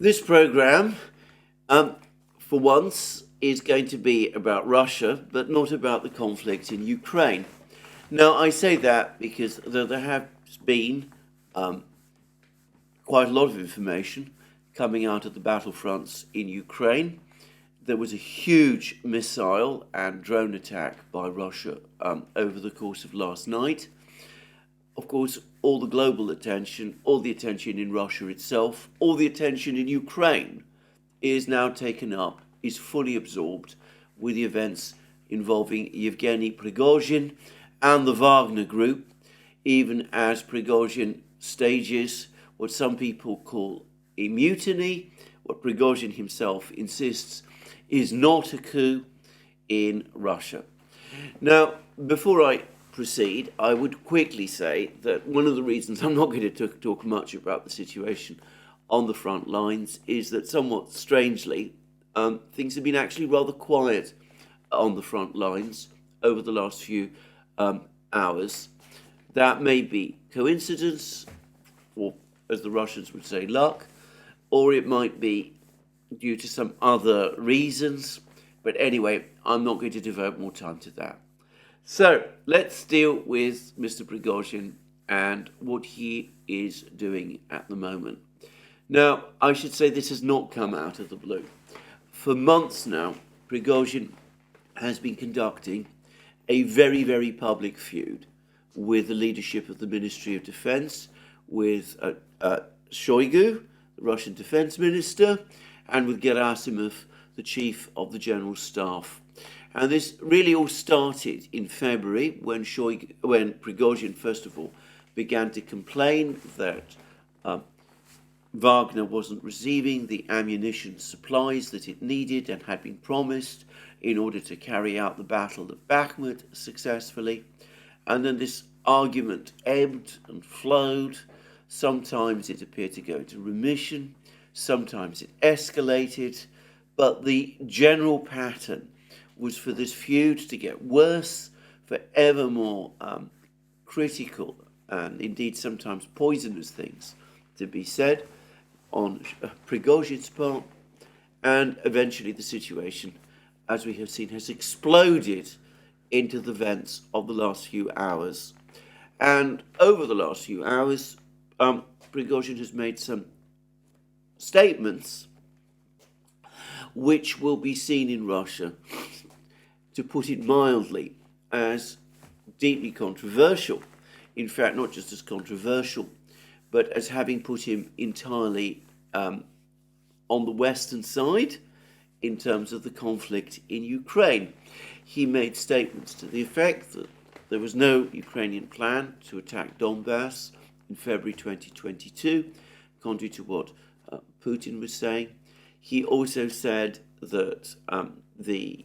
This program, for once, is going to be about Russia, but not about the conflict in Ukraine. Now, I say that because there has been quite a lot of information coming out of the battlefronts in Ukraine. There was a huge missile and drone attack by Russia over the course of last night. Of course, all the global attention, all the attention in Russia itself, all the attention in Ukraine is now taken up, is fully absorbed with the events involving Yevgeny Prigozhin and the Wagner group, even as Prigozhin stages what some people call a mutiny, what Prigozhin himself insists is not a coup in Russia. Now, before I proceed, I would quickly say that one of the reasons I'm not going to talk much about the situation on the front lines is that somewhat strangely, things have been actually rather quiet on the front lines over the last few hours. That may be coincidence, or as the Russians would say, luck, or it might be due to some other reasons. But anyway, I'm not going to devote more time to that. So let's deal with Mr. Prigozhin and what he is doing at the moment. Now, I should say this has not come out of the blue. For months now, Prigozhin has been conducting a very, very public feud with the leadership of the Ministry of Defense, with Shoigu, the Russian defense minister, and with Gerasimov, the chief of the general staff. And this really all started in February when Prigozhin, first of all, began to complain that Wagner wasn't receiving the ammunition supplies that it needed and had been promised in order to carry out the battle at Bakhmut successfully. And then this argument ebbed and flowed. Sometimes it appeared to go into remission, sometimes it escalated, but the general pattern was for this feud to get worse, for ever more critical and indeed sometimes poisonous things to be said on Prigozhin's part, and eventually the situation, as we have seen, has exploded into the events of the last few hours. And over the last few hours, Prigozhin has made some statements which will be seen in Russia, to put it mildly, as deeply controversial. In fact, not just as controversial, but as having put him entirely on the Western side in terms of the conflict in Ukraine. He made statements to the effect that there was no Ukrainian plan to attack Donbass in February 2022, contrary to what Putin was saying. He also said that the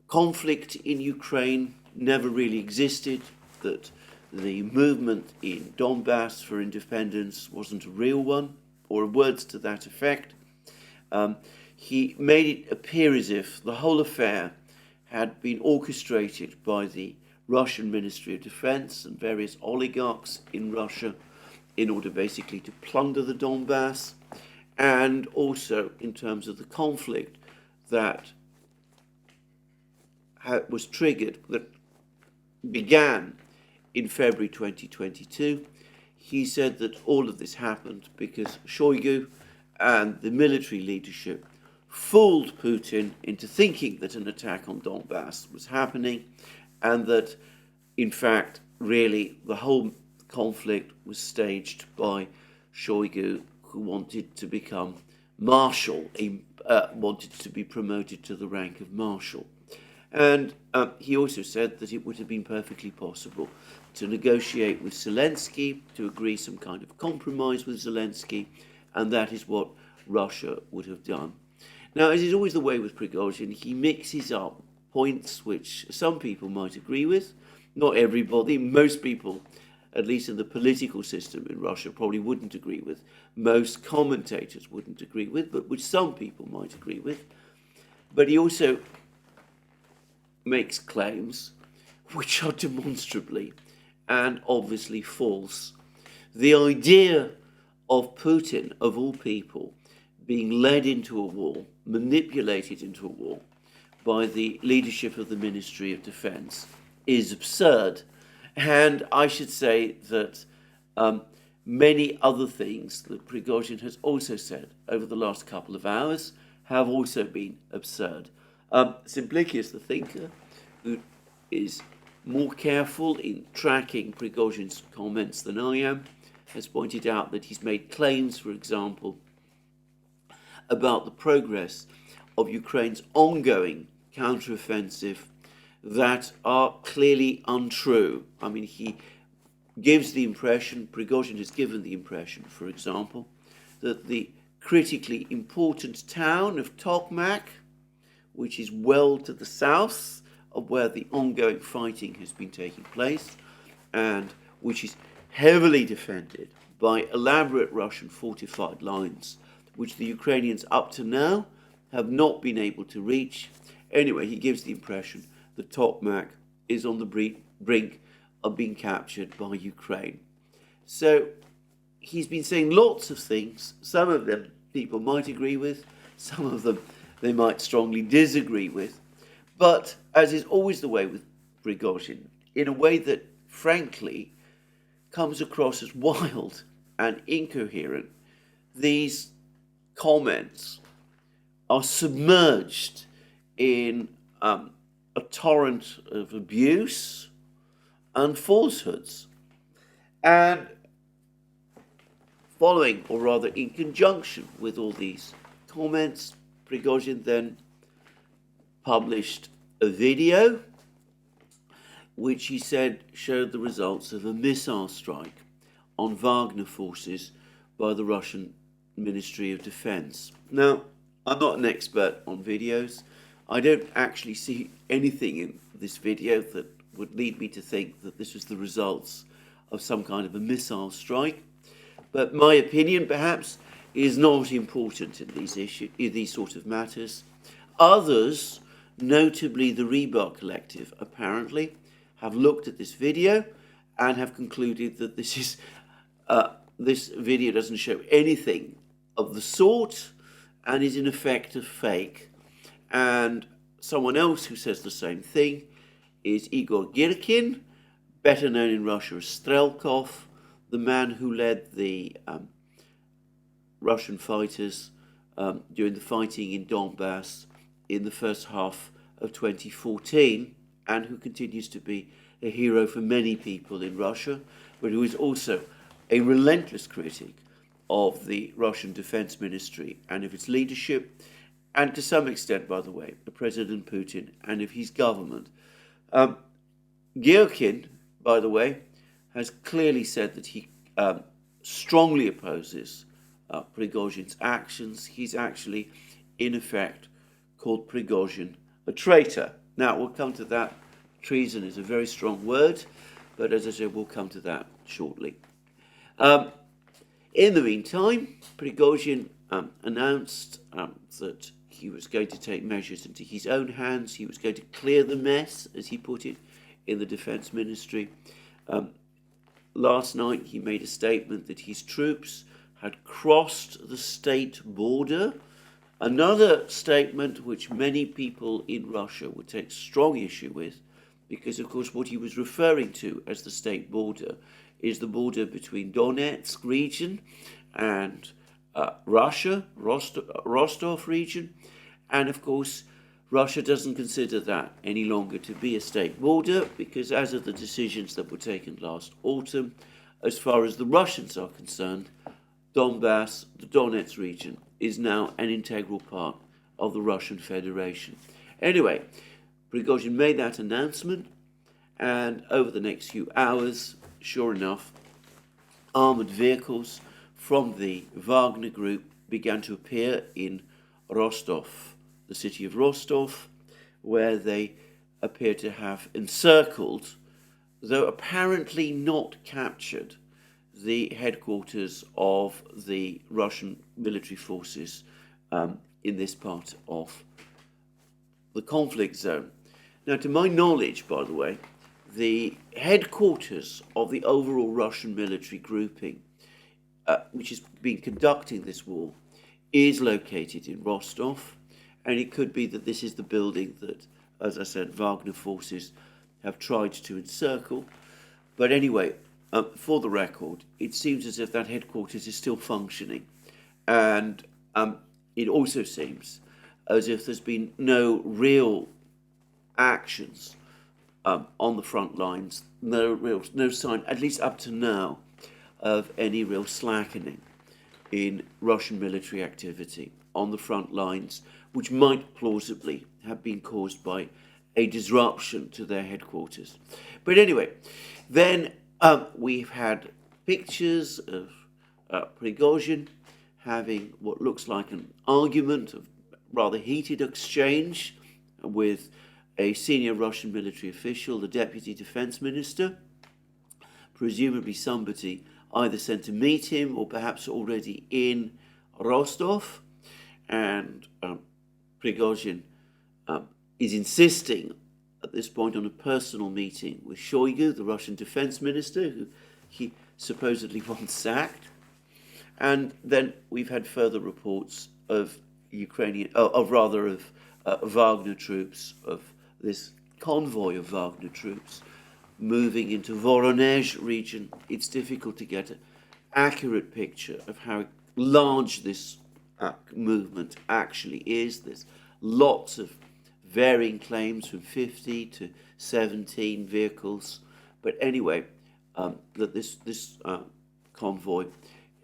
conflict in Ukraine never really existed, that the movement in Donbass for independence wasn't a real one, or words to that effect. He made it appear as if the whole affair had been orchestrated by the Russian Ministry of Defense and various oligarchs in Russia in order basically to plunder the Donbass, and also in terms of the conflict that was triggered, that began in February 2022. He said that all of this happened because Shoigu and the military leadership fooled Putin into thinking that an attack on Donbass was happening, and that, in fact, really the whole conflict was staged by Shoigu, who wanted to become marshal, wanted to be promoted to the rank of marshal. And he also said that it would have been perfectly possible to negotiate with Zelensky, to agree some kind of compromise with Zelensky, and that is what Russia would have done. Now, as is always the way with Prigozhin, he mixes up points which some people might agree with, not everybody, most people, at least in the political system in Russia, probably wouldn't agree with, most commentators wouldn't agree with, but which some people might agree with. But he also makes claims which are demonstrably and obviously false. The idea of Putin, of all people, being led into a war, manipulated into a war by the leadership of the Ministry of Defense is absurd. And I should say that many other things that Prigozhin has also said over the last couple of hours have also been absurd. Simplicius, the thinker, who is more careful in tracking Prigozhin's comments than I am, has pointed out that he's made claims, for example, about the progress of Ukraine's ongoing counteroffensive that are clearly untrue. I mean, he gives the impression, Prigozhin has given the impression, for example, that the critically important town of Tokmak, which is well to the south of where the ongoing fighting has been taking place, and which is heavily defended by elaborate Russian fortified lines, which the Ukrainians up to now have not been able to reach. Anyway, he gives the impression that Tokmak is on the brink of being captured by Ukraine. So he's been saying lots of things. Some of them people might agree with, some of them they might strongly disagree with. But, as is always the way with Prigozhin, in a way that, frankly, comes across as wild and incoherent, these comments are submerged in a torrent of abuse and falsehoods. And following, or rather in conjunction with all these comments, Prigozhin then published a video which he said showed the results of a missile strike on Wagner forces by the Russian Ministry of Defense. Now, I'm not an expert on videos. I don't actually see anything in this video that would lead me to think that this was the results of some kind of a missile strike. But my opinion, perhaps, is not important in these sort of matters. Others, notably the Rebar Collective, apparently, have looked at this video and have concluded that this video doesn't show anything of the sort and is in effect a fake. And someone else who says the same thing is Igor Girkin, better known in Russia as Strelkov, the man who led the Russian fighters during the fighting in Donbass in the first half of 2014, and who continues to be a hero for many people in Russia, but who is also a relentless critic of the Russian Defense Ministry and of its leadership, and to some extent, by the way, of President Putin and of his government. Girkin, by the way, has clearly said that he strongly opposes Prigozhin's actions. He's actually, in effect, called Prigozhin a traitor. Now, we'll come to that. Treason is a very strong word, but as I said, we'll come to that shortly. In the meantime, Prigozhin announced that he was going to take measures into his own hands. He was going to clear the mess, as he put it, in the Defense Ministry. Last night, he made a statement that his troops had crossed the state border. Another statement which many people in Russia would take strong issue with, because, of course, what he was referring to as the state border is the border between Donetsk region and Russia, Rostov region. And, of course, Russia doesn't consider that any longer to be a state border because, as of the decisions that were taken last autumn, as far as the Russians are concerned, Donbass, the Donetsk region, is now an integral part of the Russian Federation. Anyway, Prigozhin made that announcement, and over the next few hours, sure enough, armoured vehicles from the Wagner group began to appear in Rostov, the city of Rostov, where they appear to have encircled, though apparently not captured, the headquarters of the Russian military forces in this part of the conflict zone. Now, to my knowledge, by the way, the headquarters of the overall Russian military grouping which has been conducting this war, is located in Rostov, and it could be that this is the building that, as I said, Wagner forces have tried to encircle. But anyway, for the record, it seems as if that headquarters is still functioning, and it also seems as if there's been no real actions on the front lines, no sign, at least up to now, of any real slackening in Russian military activity on the front lines, which might plausibly have been caused by a disruption to their headquarters. But anyway, then we've had pictures of Prigozhin having what looks like an argument, of rather heated exchange with a senior Russian military official, the deputy defense minister, presumably somebody either sent to meet him or perhaps already in Rostov. And Prigozhin is insisting at this point on a personal meeting with Shoigu, the Russian defense minister, who he supposedly once sacked. And then we've had further reports of Wagner troops, of this convoy of Wagner troops moving into Voronezh region. It's difficult to get an accurate picture of how large this movement actually is. There's lots of varying claims, from 50 to 17 vehicles. But anyway, that this convoy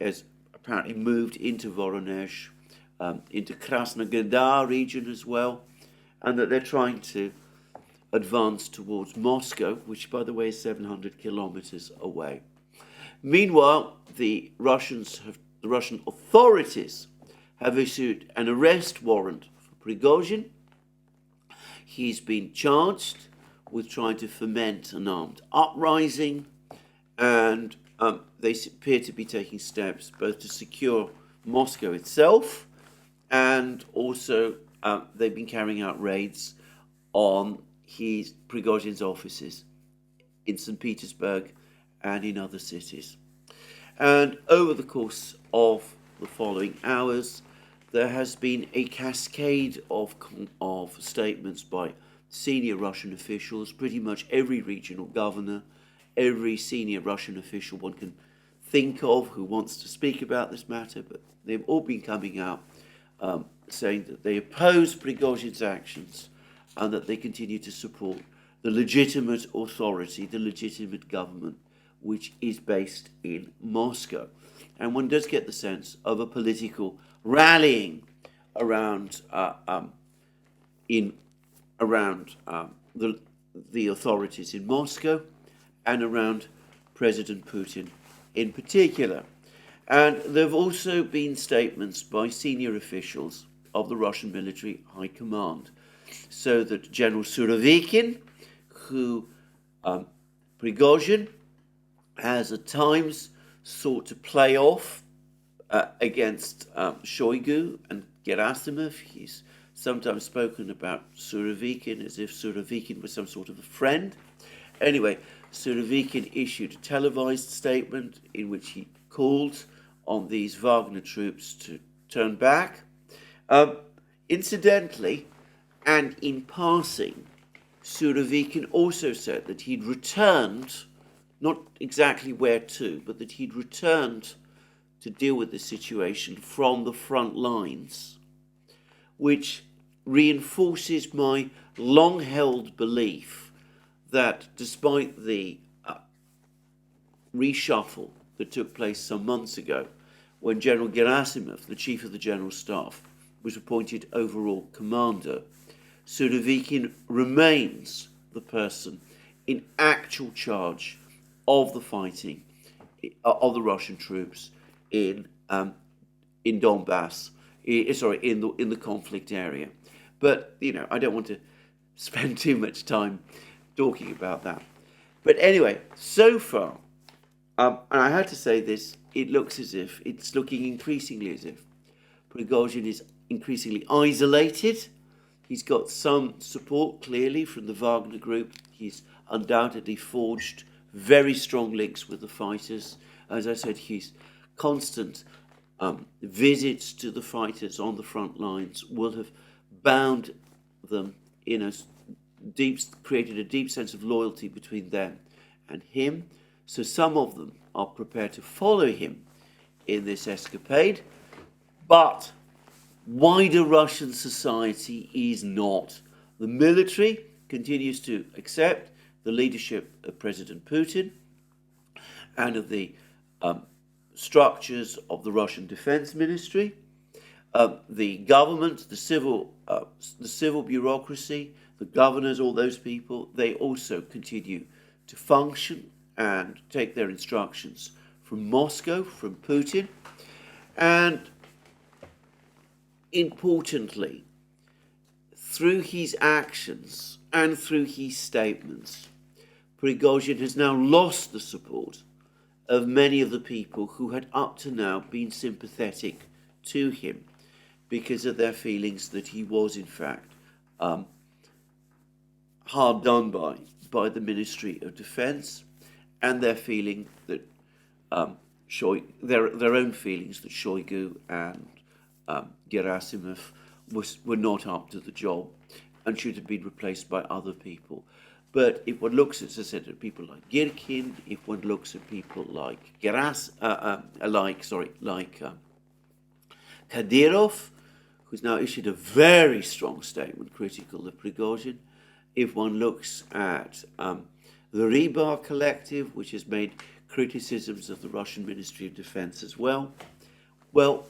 has apparently moved into Voronezh, into Krasnogradar region as well, and that they're trying to advance towards Moscow, which, by the way, is 700 kilometers away. Meanwhile, the Russian authorities have issued an arrest warrant for Prigozhin. He's been charged with trying to foment an armed uprising, and they appear to be taking steps both to secure Moscow itself, and also they've been carrying out raids on Prigozhin's offices in St. Petersburg and in other cities. And over the course of the following hours, there has been a cascade of statements by senior Russian officials, pretty much every regional governor, every senior Russian official one can think of who wants to speak about this matter, but they've all been coming out saying that they oppose Prigozhin's actions and that they continue to support the legitimate authority, the legitimate government, which is based in Moscow. And one does get the sense of a political rallying around the authorities in Moscow and around President Putin in particular. And there have also been statements by senior officials of the Russian military high command, so that General Surovikin, who Prigozhin has at times sought to play off against Shoigu and Gerasimov. He's sometimes spoken about Surovikin as if Surovikin was some sort of a friend. Anyway, Surovikin issued a televised statement in which he called on these Wagner troops to turn back. Incidentally, and in passing, Surovikin also said that he'd returned, not exactly where to, but that he'd returned to deal with the situation from the front lines, which reinforces my long-held belief that despite the reshuffle that took place some months ago, when General Gerasimov, the chief of the General Staff, was appointed overall commander, Surovikin remains the person in actual charge of the fighting of the Russian troops in Donbass, in the conflict area. But I don't want to spend too much time talking about that. But anyway, so far, and I had to say this, it's looking increasingly as if Prigozhin is increasingly isolated. He's got some support, clearly, from the Wagner group. He's undoubtedly forged very strong links with the fighters. As I said, he's constant visits to the fighters on the front lines will have bound them in a created a deep sense of loyalty between them and him. So some of them are prepared to follow him in this escapade, but wider Russian society is not. The military continues to accept the leadership of President Putin and of the structures of the Russian Defense Ministry. The government, the civil bureaucracy, the governors, all those people, they also continue to function and take their instructions from Moscow, from Putin. And importantly, through his actions and through his statements, Prigozhin has now lost the support of many of the people who had up to now been sympathetic to him because of their feelings that he was in fact hard done by the Ministry of Defense, and their feeling that their own feelings that Shoigu and Gerasimov were not up to the job and should have been replaced by other people. But if one looks, as I said, at people like Girkin, if one looks at people like Kadyrov, who's now issued a very strong statement critical of Prigozhin, if one looks at the Rybar Collective, which has made criticisms of the Russian Ministry of Defense as well, well,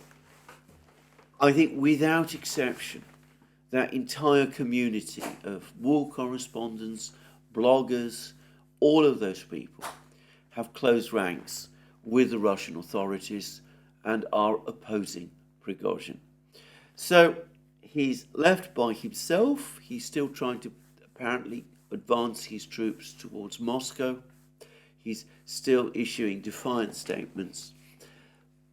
I think without exception, that entire community of war correspondents, bloggers, all of those people have closed ranks with the Russian authorities and are opposing Prigozhin. So he's left by himself. He's still trying to apparently advance his troops towards Moscow. He's still issuing defiant statements.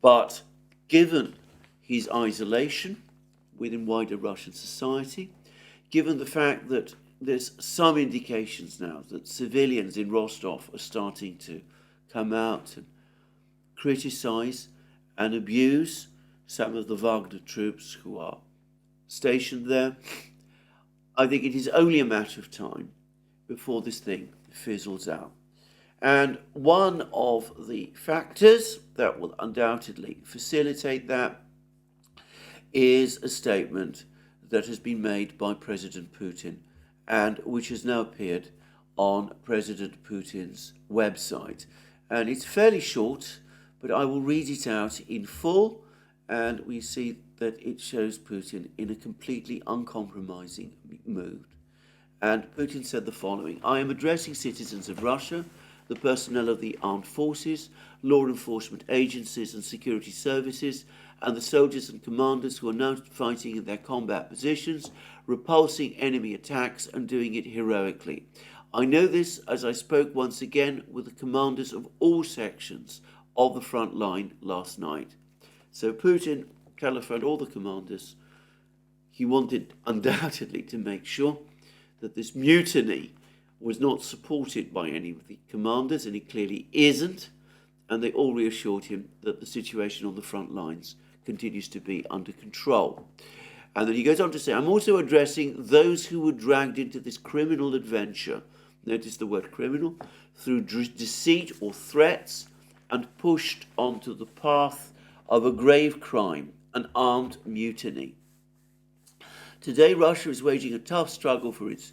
But given his isolation within wider Russian society, given the fact that there's some indications now that civilians in Rostov are starting to come out and criticize and abuse some of the Wagner troops who are stationed there, I think it is only a matter of time before this thing fizzles out. And one of the factors that will undoubtedly facilitate that is a statement that has been made by President Putin and which has now appeared on President Putin's website. And it's fairly short, but I will read it out in full, and we see that it shows Putin in a completely uncompromising mood. And Putin said the following: I am addressing citizens of Russia, the personnel of the armed forces, law enforcement agencies and security services, and the soldiers and commanders who are now fighting in their combat positions, repulsing enemy attacks and doing it heroically. I know this as I spoke once again with the commanders of all sections of the front line last night. So Putin telephoned all the commanders. He wanted undoubtedly to make sure that this mutiny was not supported by any of the commanders, and it clearly isn't, and they all reassured him that the situation on the front lines continues to be under control. And then he goes on to say, I'm also addressing those who were dragged into this criminal adventure, notice the word criminal, through deceit or threats and pushed onto the path of a grave crime, an armed mutiny. Today, Russia is waging a tough struggle for its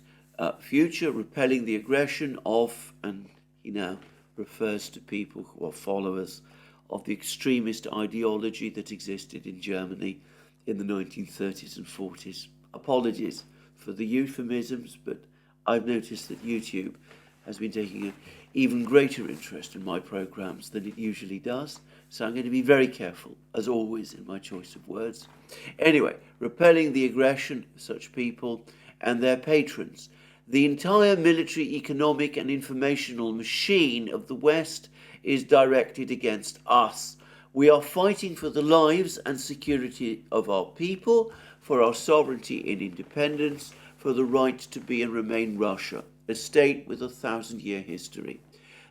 future, repelling the aggression of, and he now refers to people who are followers of the extremist ideology that existed in Germany in the 1930s and 40s. Apologies for the euphemisms, but I've noticed that YouTube has been taking an even greater interest in my programs than it usually does, so I'm going to be very careful, as always, in my choice of words. Anyway, repelling the aggression of such people and their patrons. The entire military, economic and informational machine of the West is directed against us. We are fighting for the lives and security of our people, for our sovereignty and independence, for the right to be and remain Russia, a state with a 1,000-year history.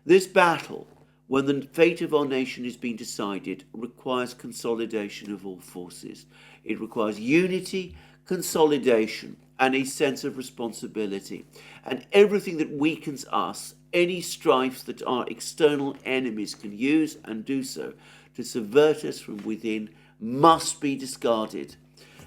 This battle when the fate of our nation is being decided, requires consolidation of all forces. It requires unity, consolidation, and a sense of responsibility. And everything that weakens us, any strifes that our external enemies can use and do so to subvert us from within, must be discarded.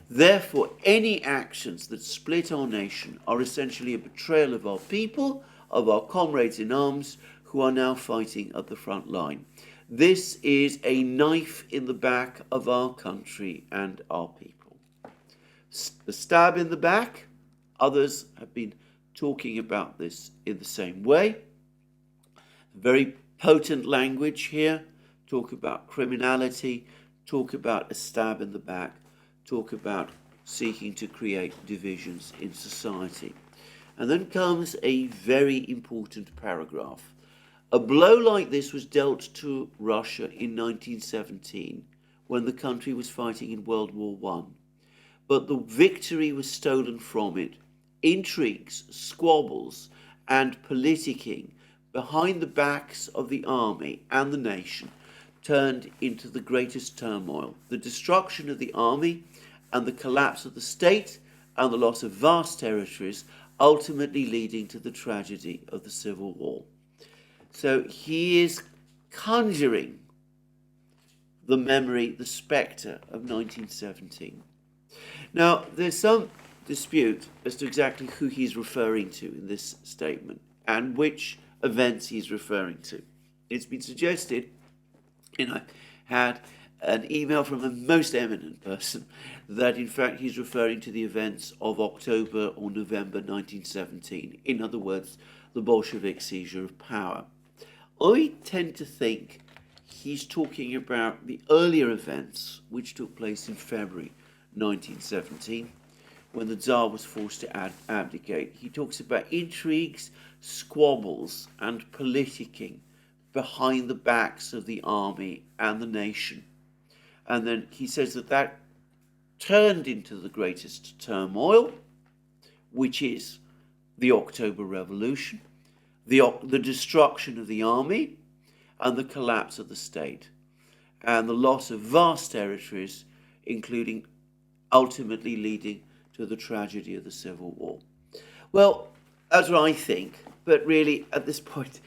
Therefore, any actions that split our nation are essentially a betrayal of our people, of our comrades in arms, who are now fighting at the front line. This is a knife in the back of our country and our people. The stab in the back, others have been talking about this in the same way. Very potent language here. Talk about criminality, talk about a stab in the back, talk about seeking to create divisions in society. And then comes a very important paragraph. A blow like this was dealt to Russia in 1917, when the country was fighting in World War I. But the victory was stolen from it. Intrigues, squabbles, and politicking behind the backs of the army and the nation turned into the greatest turmoil. The destruction of the army and the collapse of the state and the loss of vast territories, ultimately leading to the tragedy of the Civil War. So he is conjuring the memory, the spectre of 1917. Now, there's some dispute as to exactly who he's referring to in this statement and which events he's referring to. It's been suggested, I had an email from a most eminent person that in fact he's referring to the events of October or November 1917. In other words, the Bolshevik seizure of power. I tend to think he's talking about the earlier events which took place in February 1917 when the Tsar was forced to abdicate. He talks about intrigues, squabbles, and politicking behind the backs of the army and the nation. And then he says that turned into the greatest turmoil, which is the October Revolution, the destruction of the army, and the collapse of the state, and the loss of vast territories, including ultimately leading to the tragedy of the Civil War. Well, that's what I think, but really at this point,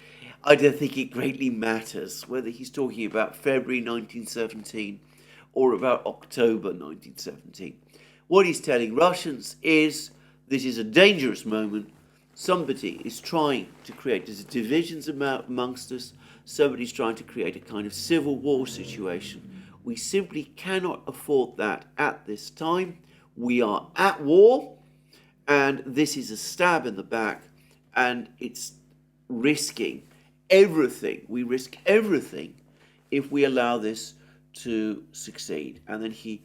I don't think it greatly matters whether he's talking about February 1917 or about October 1917. What he's telling Russians is this is a dangerous moment. Somebody is trying to create divisions amongst us. Somebody's trying to create a kind of civil war situation. We simply cannot afford that at this time. We are at war, and this is a stab in the back, and it's risking everything. We risk everything if we allow this to succeed. And then he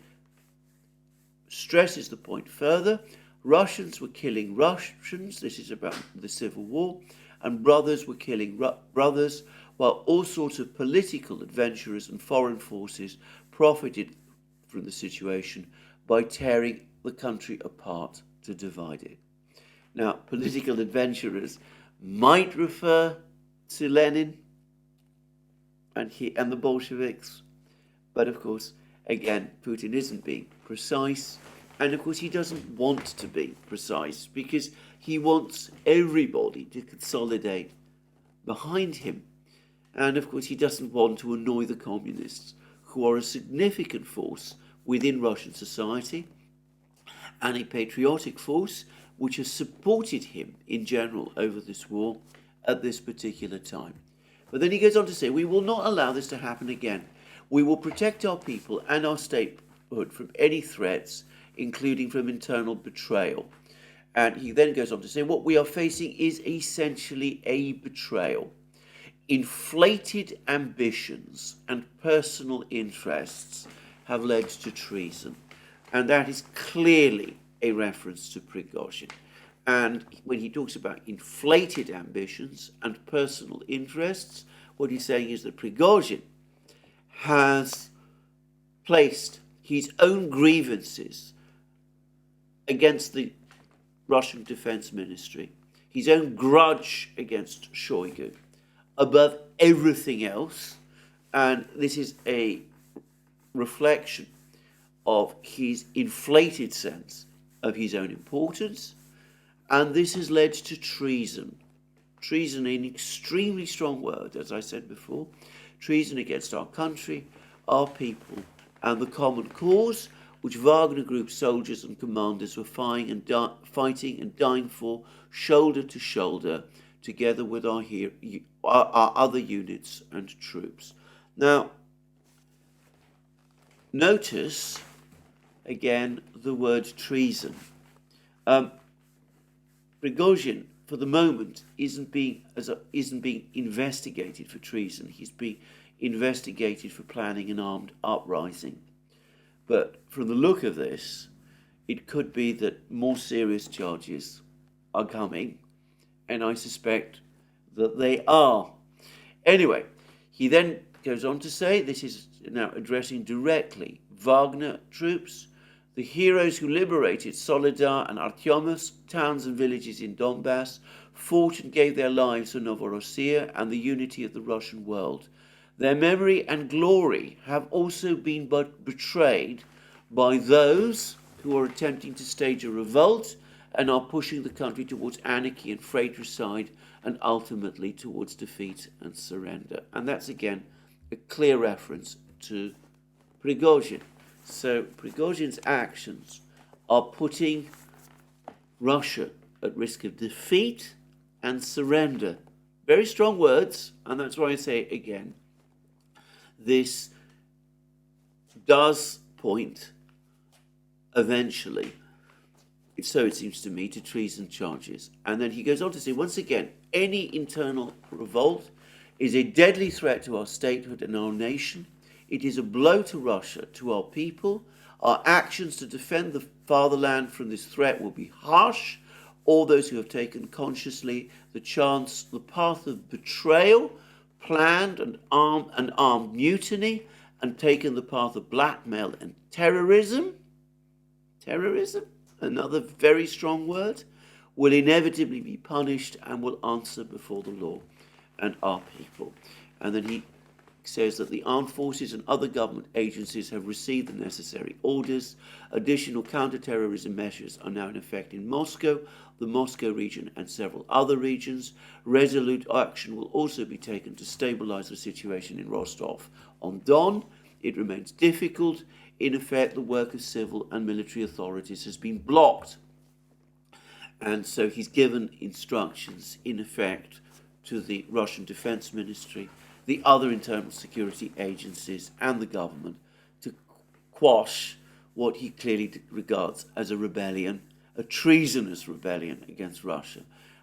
stresses the point further. Russians were killing Russians. This is about the Civil War. And brothers were killing brothers, while all sorts of political adventurers and foreign forces profited from the situation by tearing the country apart to divide it. Now, political adventurers might refer to Lenin and the Bolsheviks, but of course, again, Putin isn't being precise, and of course he doesn't want to be precise because he wants everybody to consolidate behind him, and of course he doesn't want to annoy the communists, who are a significant force within Russian society and a patriotic force which has supported him in general over this war at this particular time. But then he goes on to say, we will not allow this to happen again. We will protect our people and our statehood from any threats, including from internal betrayal. And he then goes on to say, what we are facing is essentially a betrayal. Inflated ambitions and personal interests have led to treason. And that is clearly a reference to Prigozhin. And when he talks about inflated ambitions and personal interests, what he's saying is that Prigozhin has placed his own grievances against the Russian Defense Ministry, his own grudge against Shoigu, above everything else, and this is a reflection of his inflated sense of his own importance, and this has led to treason. Treason, an extremely strong word, as I said before, treason against our country, our people, and the common cause which Wagner Group soldiers and commanders were fighting and dying for, shoulder to shoulder, together with our other units and troops. Now, notice again the word treason. Prigozhin, for the moment, isn't being investigated for treason. He's being investigated for planning an armed uprising. But from the look of this, it could be that more serious charges are coming, and I suspect that they are. Anyway, he then goes on to say, this is now addressing directly Wagner troops, the heroes who liberated Soledar and Artyomivsk, towns and villages in Donbass, fought and gave their lives for Novorossiya and the unity of the Russian world. Their memory and glory have also been betrayed by those who are attempting to stage a revolt and are pushing the country towards anarchy and fratricide and ultimately towards defeat and surrender. And that's again a clear reference to Prigozhin. So Prigozhin's actions are putting Russia at risk of defeat and surrender. Very strong words, and that's why I say again, this does point eventually, so it seems to me, to treason charges. And then he goes on to say, once again, any internal revolt is a deadly threat to our statehood and our nation. It is a blow to Russia, to our people. Our actions to defend the fatherland from this threat will be harsh. All those who have taken consciously the path of betrayal, planned and armed mutiny, and taken the path of blackmail and terrorism, another very strong word, will inevitably be punished and will answer before the law and our people. And then he says that the armed forces and other government agencies have received the necessary orders. Additional counter-terrorism measures are now in effect in Moscow, the Moscow region and several other regions. Resolute action will also be taken to stabilize the situation in Rostov on Don. It remains difficult. In effect, the work of civil and military authorities has been blocked. And so he's given instructions, in effect, to the Russian Defense Ministry, the other internal security agencies and the government to quash what he clearly regards as a rebellion, a treasonous rebellion against Russia.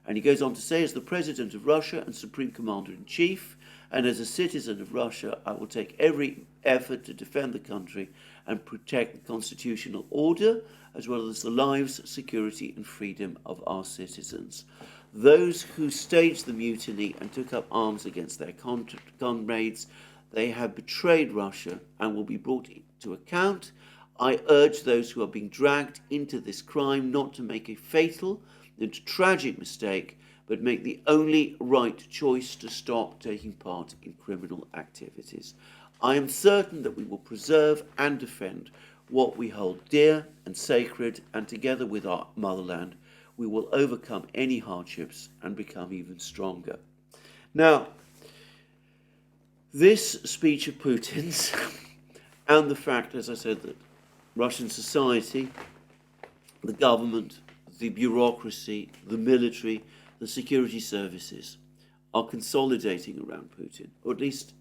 And he goes on to say, as the President of Russia and Supreme Commander-in-Chief, and as a citizen of Russia, I will take every effort to defend the country and protect the constitutional order, as well as the lives, security and freedom of our citizens. Those who staged the mutiny and took up arms against their comrades, they have betrayed Russia and will be brought to account. I urge those who are being dragged into this crime not to make a fatal and tragic mistake, but make the only right choice to stop taking part in criminal activities. I am certain that we will preserve and defend what we hold dear and sacred, and together with our motherland, we will overcome any hardships and become even stronger. Now, this speech of Putin's and the fact, as I said, that Russian society, the government, the bureaucracy, the military, the security services are consolidating around Putin, or at least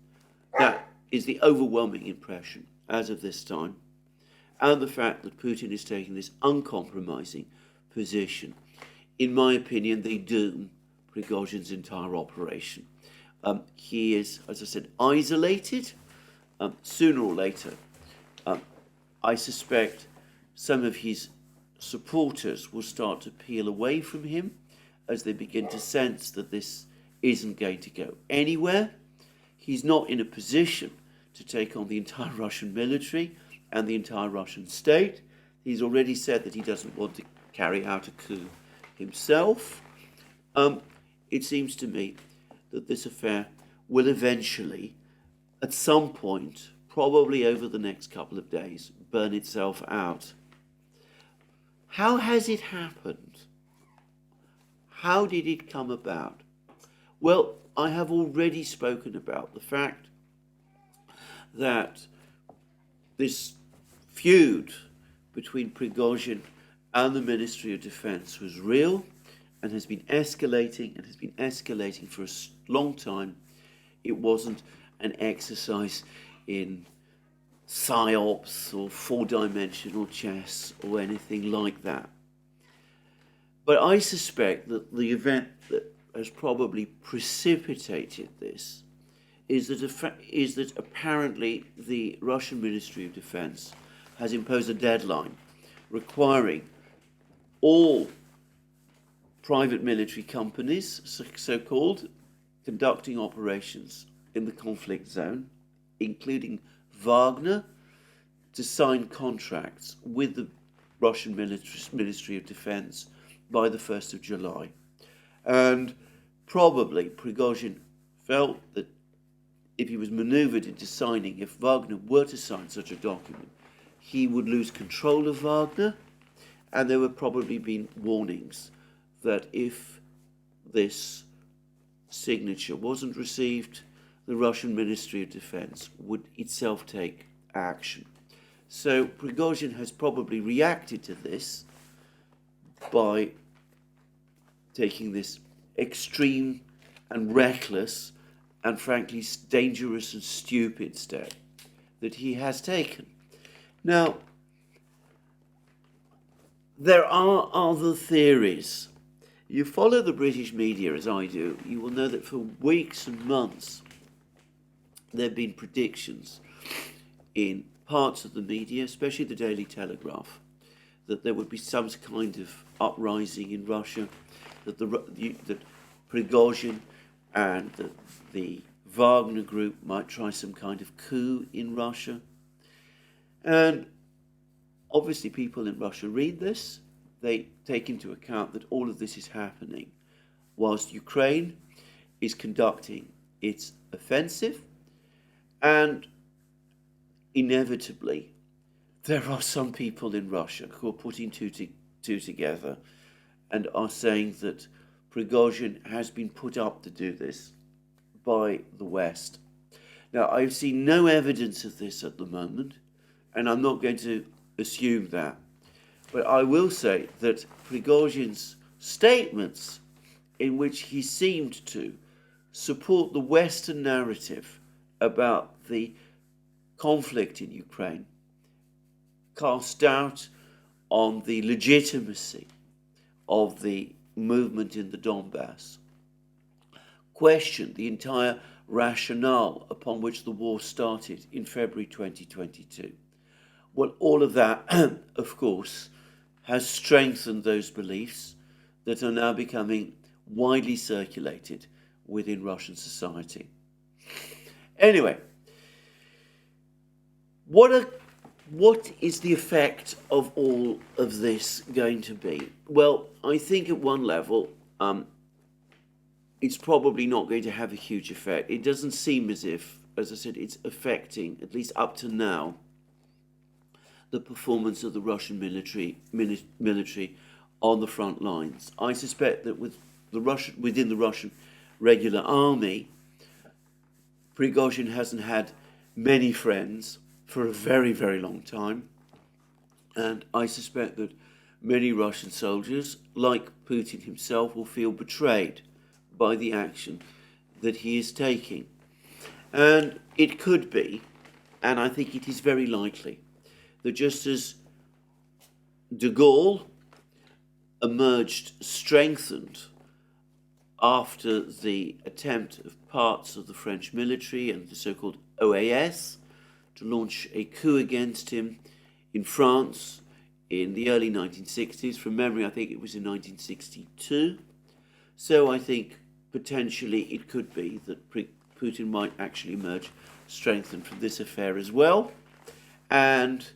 that is the overwhelming impression as of this time, and the fact that Putin is taking this uncompromising position. In my opinion, they doom Prigozhin's entire operation. He is, as I said, isolated. Sooner or later, I suspect some of his supporters will start to peel away from him as they begin to sense that this isn't going to go anywhere. He's not in a position to take on the entire Russian military and the entire Russian state. He's already said that he doesn't want to carry out a coup himself. It seems to me that this affair will eventually, at some point, probably over the next couple of days, burn itself out. How has it happened? How did it come about? Well, I have already spoken about the fact that this feud between Prigozhin and the Ministry of Defense was real and has been escalating for a long time. It wasn't an exercise in psyops or four-dimensional chess or anything like that. But I suspect that the event that has probably precipitated this is that apparently the Russian Ministry of Defense has imposed a deadline requiring all private military companies, so-called, conducting operations in the conflict zone, including Wagner, to sign contracts with the Russian Ministry of Defense by the 1st of July. And probably Prigozhin felt that if he was maneuvered into signing, if Wagner were to sign such a document, he would lose control of Wagner, and there would probably been warnings that if this signature wasn't received, the Russian Ministry of Defense would itself take action. So Prigozhin has probably reacted to this by taking this extreme and reckless and frankly dangerous and stupid step that he has taken. Now, there are other theories. You follow the British media as I do, you will know that for weeks and months there have been predictions in parts of the media, especially the Daily Telegraph, that there would be some kind of uprising in Russia, that Prigozhin and the Wagner group might try some kind of coup in Russia. And obviously people in Russia read this, they take into account that all of this is happening whilst Ukraine is conducting its offensive, and inevitably there are some people in Russia who are putting two together and are saying that Prigozhin has been put up to do this by the West. Now, I've seen no evidence of this at the moment, and I'm not going to assume that. But I will say that Prigozhin's statements, in which he seemed to support the Western narrative about the conflict in Ukraine, cast doubt on the legitimacy of the movement in the Donbass, questioned the entire rationale upon which the war started in February 2022. Well, all of that, of course, has strengthened those beliefs that are now becoming widely circulated within Russian society. Anyway, what is the effect of all of this going to be? Well, I think at one level, it's probably not going to have a huge effect. It doesn't seem as if, as I said, it's affecting, at least up to now, the performance of the Russian military on the front lines. I suspect that within the Russian regular army, Prigozhin hasn't had many friends for a very, very long time. And I suspect that many Russian soldiers, like Putin himself, will feel betrayed by the action that he is taking. And it could be, and I think it is very likely, that just as de Gaulle emerged strengthened after the attempt of parts of the French military and the so-called OAS to launch a coup against him in France in the early 1960s. From memory, I think it was in 1962. So I think potentially it could be that Putin might actually emerge strengthened from this affair as well. And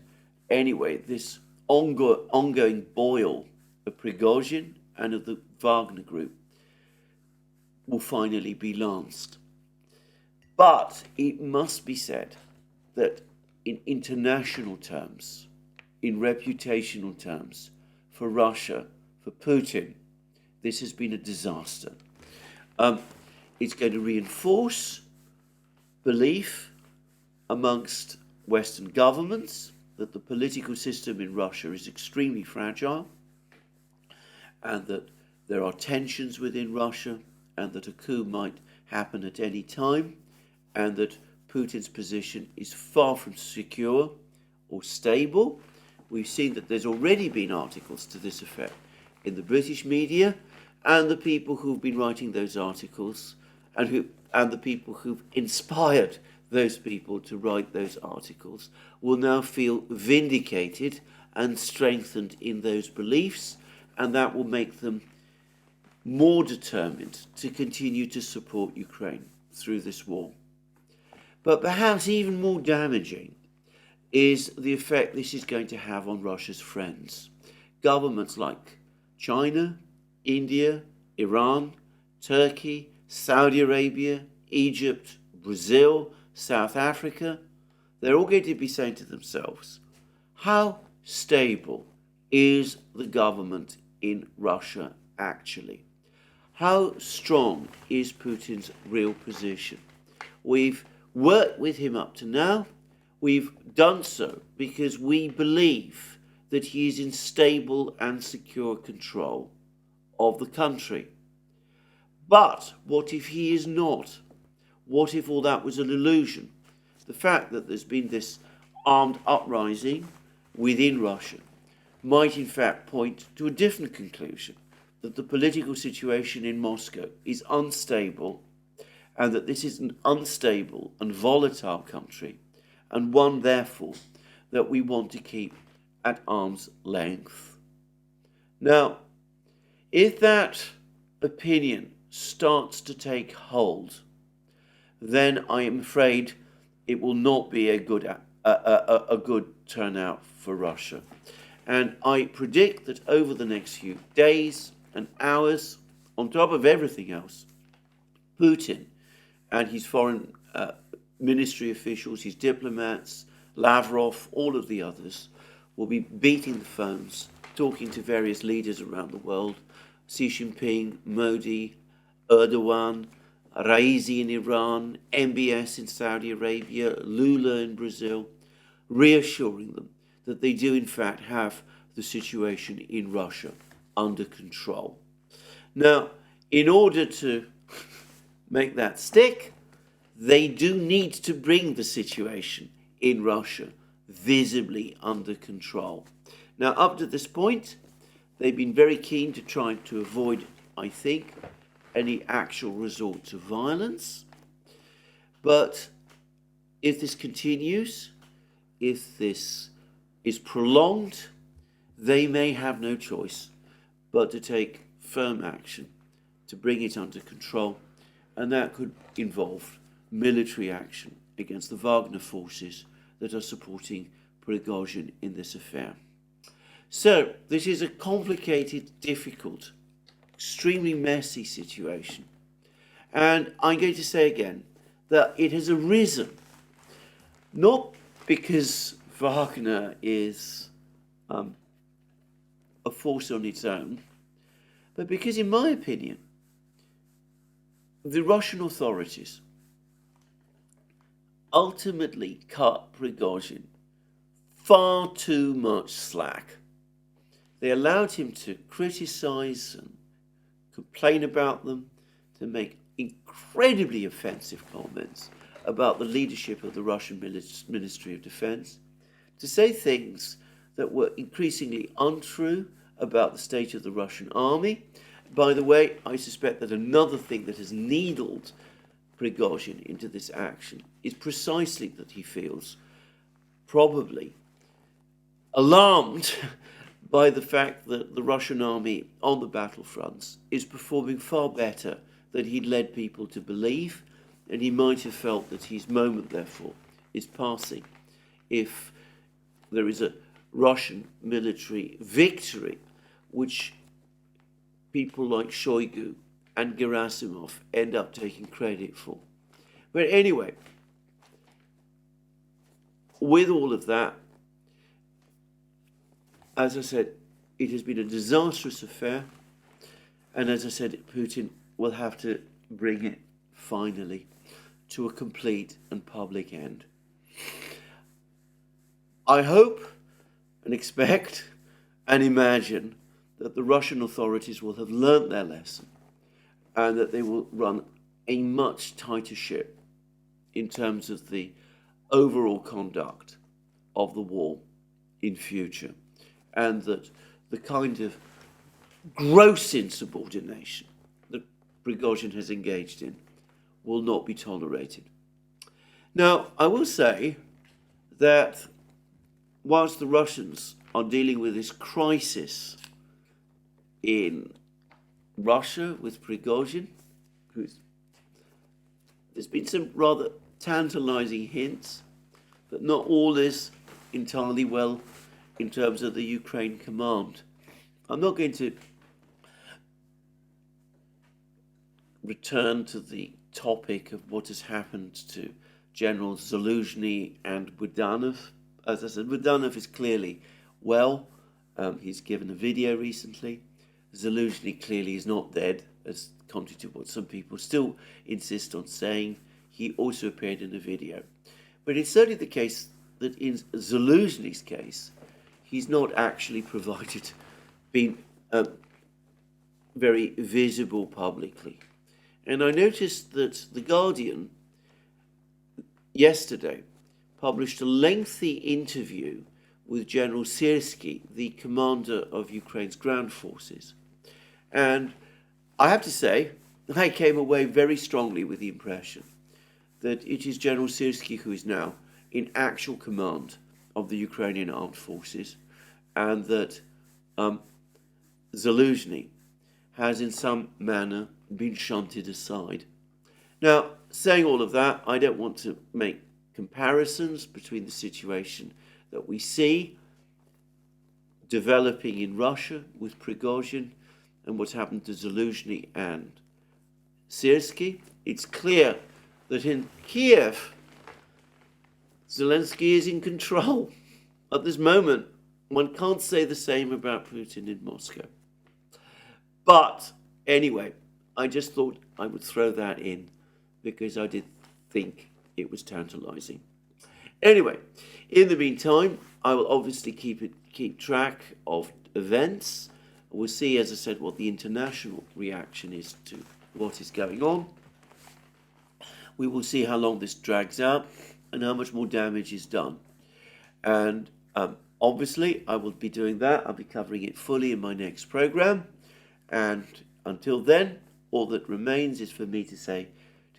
anyway, this ongoing boil of Prigozhin and of the Wagner group will finally be lanced. But it must be said that in international terms, in reputational terms, for Russia, for Putin, this has been a disaster. It's going to reinforce belief amongst Western governments that the political system in Russia is extremely fragile and that there are tensions within Russia and that a coup might happen at any time and that Putin's position is far from secure or stable. We've seen that there's already been articles to this effect in the British media, and the people who've been writing those articles and the people who've inspired those people to write those articles will now feel vindicated and strengthened in those beliefs, and that will make them more determined to continue to support Ukraine through this war. But perhaps even more damaging is the effect this is going to have on Russia's friends. Governments like China, India, Iran, Turkey, Saudi Arabia, Egypt, Brazil, South Africa, they're all going to be saying to themselves, how stable is the government in Russia actually? How strong is Putin's real position? We've worked with him up to now. We've done so because we believe that he is in stable and secure control of the country. But what if he is not? What if all that was an illusion? The fact that there's been this armed uprising within Russia might in fact point to a different conclusion, that the political situation in Moscow is unstable and that this is an unstable and volatile country, and one therefore that we want to keep at arm's length. Now, if that opinion starts to take hold, then I am afraid it will not be a good turnout for Russia. And I predict that over the next few days and hours, on top of everything else, Putin and his foreign ministry officials, his diplomats, Lavrov, all of the others, will be beating the phones, talking to various leaders around the world, Xi Jinping, Modi, Erdogan, Raisi in Iran, MBS in Saudi Arabia, Lula in Brazil, reassuring them that they do in fact have the situation in Russia under control. Now, in order to make that stick, they do need to bring the situation in Russia visibly under control. Now, up to this point, they've been very keen to try to avoid, I think, any actual resort to violence. But if this continues, if this is prolonged, they may have no choice but to take firm action to bring it under control, and that could involve military action against the Wagner forces that are supporting Prigozhin in this affair. So this is a complicated, difficult, extremely messy situation. And I'm going to say again that it has arisen not because Wagner is a force on its own, but because, in my opinion, the Russian authorities ultimately cut Prigozhin far too much slack. They allowed him to criticize and complain about them, to make incredibly offensive comments about the leadership of the Russian Ministry of Defense, to say things that were increasingly untrue about the state of the Russian army. By the way, I suspect that another thing that has needled Prigozhin into this action is precisely that he feels probably alarmed by the fact that the Russian army on the battlefronts is performing far better than he'd led people to believe, and he might have felt that his moment, therefore, is passing if there is a Russian military victory, which people like Shoigu and Gerasimov end up taking credit for. But anyway, with all of that, as I said, it has been a disastrous affair. And as I said, Putin will have to bring it finally to a complete and public end. I hope and expect and imagine that the Russian authorities will have learnt their lesson and that they will run a much tighter ship in terms of the overall conduct of the war in future, and that the kind of gross insubordination that Prigozhin has engaged in will not be tolerated. Now, I will say that whilst the Russians are dealing with this crisis in Russia with Prigozhin, there's been some rather tantalizing hints that not all is entirely well in terms of the Ukraine command. I'm not going to return to the topic of what has happened to General Zaluzhny and Budanov. As I said, Budanov is clearly well. He's given a video recently. Zaluzhny clearly is not dead, as contrary to what some people still insist on saying. He also appeared in a video. But it's certainly the case that in Zaluzhny's case, he's not actually been very visible publicly. And I noticed that The Guardian yesterday published a lengthy interview with General Syrskyi, the commander of Ukraine's ground forces. And I have to say, I came away very strongly with the impression that it is General Syrskyi who is now in actual command of the Ukrainian armed forces, and that Zaluzhny has in some manner been shunted aside. Now, saying all of that, I don't want to make comparisons between the situation that we see developing in Russia with Prigozhin and what's happened to Zaluzhny and Syrskyi. It's clear that in Kiev, Zelensky is in control. At this moment, one can't say the same about Putin in Moscow. But anyway, I just thought I would throw that in because I did think it was tantalizing. Anyway, in the meantime, I will obviously keep track of events. We'll see, as I said, what the international reaction is to what is going on. We will see how long this drags out and how much more damage is done. And obviously, I will be doing that. I'll be covering it fully in my next program. And until then, all that remains is for me to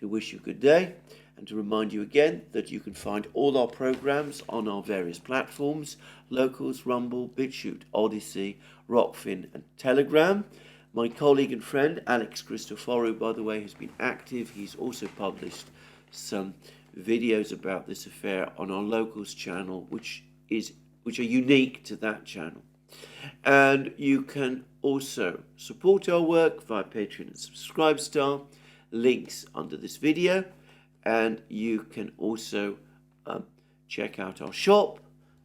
wish you a good day and to remind you again that you can find all our programs on our various platforms: Locals, Rumble, BitChute, ODYSEE, Rockfin and Telegram. My colleague and friend Alex Christoforou, by the way, has been active. He's also published some videos about this affair on our Locals channel, which are unique to that channel. And you can also support our work via Patreon and Subscribestar, links under this video. And you can also check out our shop,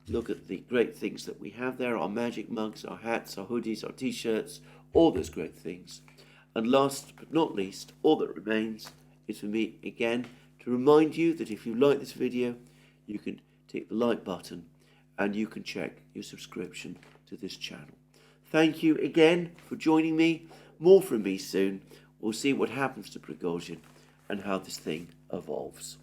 look at the great things that we have there, our magic mugs, our hats, our hoodies, our t-shirts, all those great things. And last but not least, all that remains is for me again to remind you that if you like this video, you can click the like button and you can check your subscription to this channel. Thank you again for joining me. More from me soon. We'll see what happens to Prigozhin and how this thing evolves.